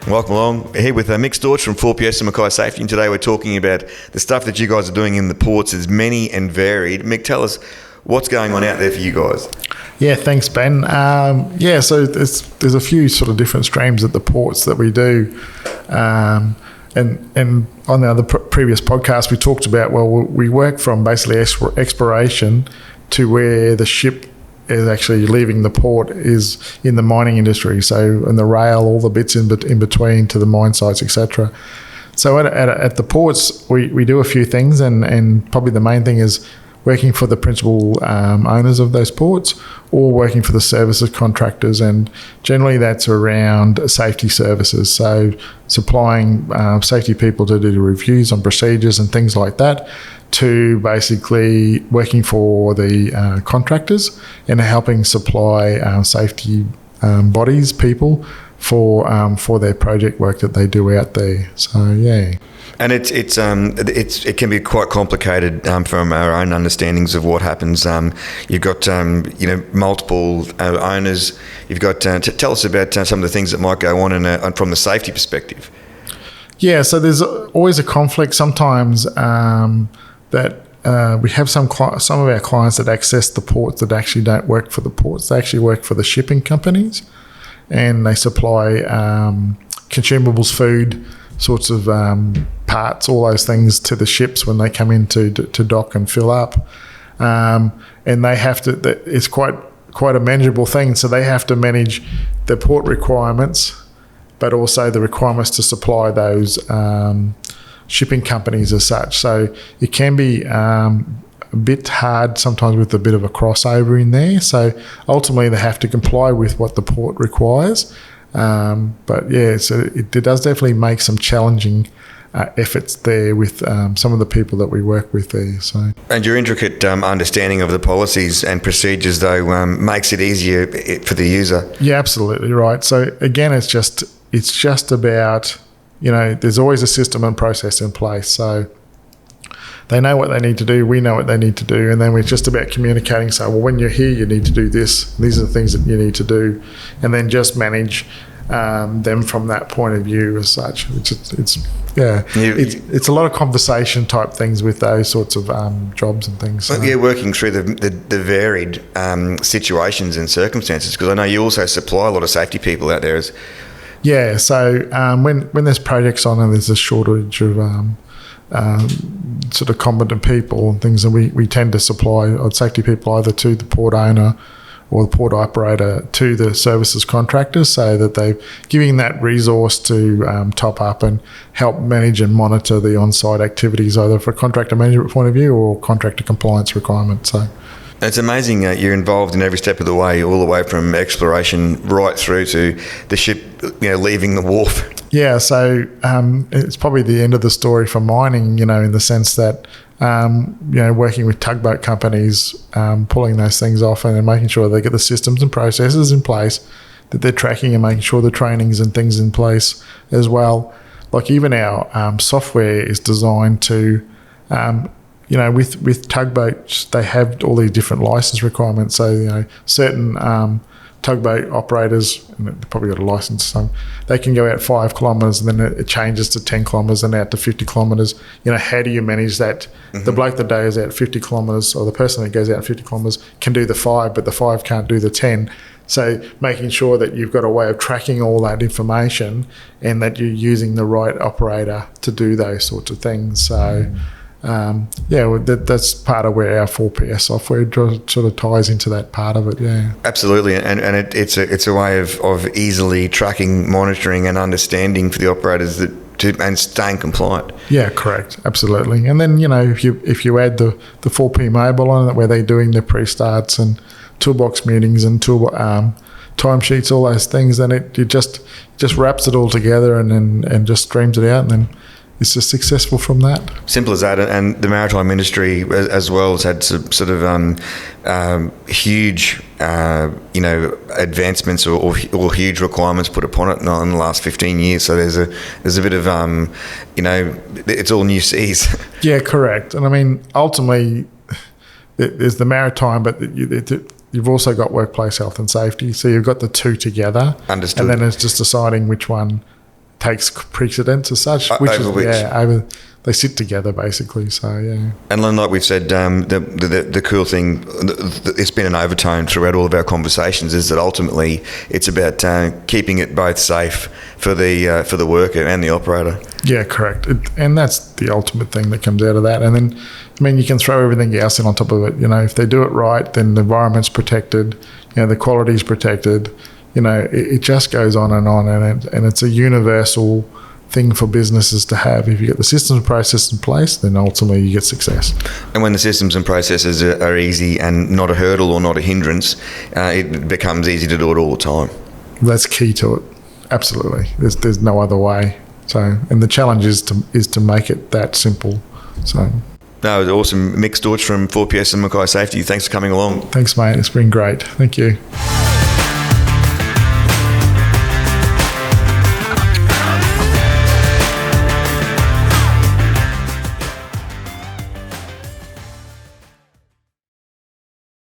Welcome along. Here with Mick Storch from 4PS and Mackay Safety, and today we're talking about the stuff that you guys are doing in the ports is many and varied. Mick, tell us what's going on out there for you guys. Yeah, thanks, Ben. So there's a few sort of different streams at the ports that we do. And on the other previous podcast, we talked about, we work from basically exploration to where the ship is actually leaving the port is in the mining industry. So in the rail, all the bits in between to the mine sites, etc. So at the ports, we do a few things, and probably the main thing is working for the principal owners of those ports or working for the services contractors, and generally that's around safety services, so supplying safety people to do reviews on procedures and things like that, to basically working for the contractors and helping supply safety bodies, people for their project work that they do out there. So yeah. And it can be quite complicated from our own understandings of what happens. You've got multiple owners. You've got tell us about some of the things that might go on from the safety perspective. Yeah, so there's always a conflict sometimes that we have some of our clients that access the ports that actually don't work for the ports. They actually work for the shipping companies, and they supply consumables, food, sorts of parts, all those things to the ships when they come in to dock and fill up. And they have to, it's quite a manageable thing. So they have to manage the port requirements, but also the requirements to supply those shipping companies as such. So it can be a bit hard sometimes with a bit of a crossover in there. So ultimately they have to comply with what the port requires. But yeah, so it does definitely make some challenging efforts there with some of the people that we work with there. So, and your intricate understanding of the policies and procedures, though, makes it easier for the user. Yeah, absolutely right. So again, it's just about, there's always a system and process in place. So they know what they need to do, we know what they need to do, and then it's just about communicating. So, when you're here, you need to do this. These are the things that you need to do, and then just manage them from that point of view as such. It's a lot of conversation type things with those sorts of jobs and things. So. Yeah, working through the varied situations and circumstances, because I know you also supply a lot of safety people out there. Yeah, so when there's projects on and there's a shortage of sort of competent people and things, and we tend to supply safety people either to the port owner or the port operator to the services contractors, so that they're giving that resource to top up and help manage and monitor the on-site activities, either for a contractor management point of view or contractor compliance requirements. So it's amazing you're involved in every step of the way, all the way from exploration right through to the ship leaving the wharf. Yeah, so it's probably the end of the story for mining, in the sense that, working with tugboat companies, pulling those things off and then making sure they get the systems and processes in place, that they're tracking and making sure the trainings and things in place as well. Like even our software is designed to, with tugboats, they have all these different license requirements. So, certain tugboat operators, and they've probably got a license, they can go out 5 kilometres and then it changes to 10 kilometres and out to 50 kilometres. How do you manage that? Mm-hmm. The bloke that goes out 50 kilometres, or the person that goes out 50 kilometres, can do the 5, but the 5 can't do the 10. So making sure that you've got a way of tracking all that information and that you're using the right operator to do those sorts of things. So that's part of where our 4PS software sort of ties into that part of it. Yeah, absolutely, and it's a way of easily tracking, monitoring, and understanding for the operators and staying compliant. Yeah, correct, absolutely. And then if you add the 4P mobile on it, where they're doing the pre-starts and toolbox meetings and timesheets, all those things, then it just wraps it all together and just streams it out, and then it's just successful from that. Simple as that. And the maritime industry as well has had some sort of huge, advancements or huge requirements put upon it in the last 15 years. So there's a bit of, it's all new seas. Yeah, correct. And I mean, ultimately, there's the maritime, but you've also got workplace health and safety. So you've got the two together. Understood. And then it's just deciding which one takes precedence as such, they sit together basically. So yeah. And like we've said, the cool thing, it's been an overtone throughout all of our conversations, is that ultimately it's about keeping it both safe for the worker and the operator. Yeah, correct. And that's the ultimate thing that comes out of that. And then, I mean, you can throw everything else in on top of it. You know, if they do it right, then the environment's protected. You know, the quality's protected. You know, it just goes on, and it's a universal thing for businesses to have. If you get the systems and processes in place, then ultimately you get success. And when the systems and processes are easy and not a hurdle or not a hindrance, it becomes easy to do it all the time. That's key to it. Absolutely. There's no other way. So, and the challenge is to make it that simple. So. No, it was awesome. Mick Storch from 4PS and Mackay Safety. Thanks for coming along. Thanks, mate. It's been great. Thank you.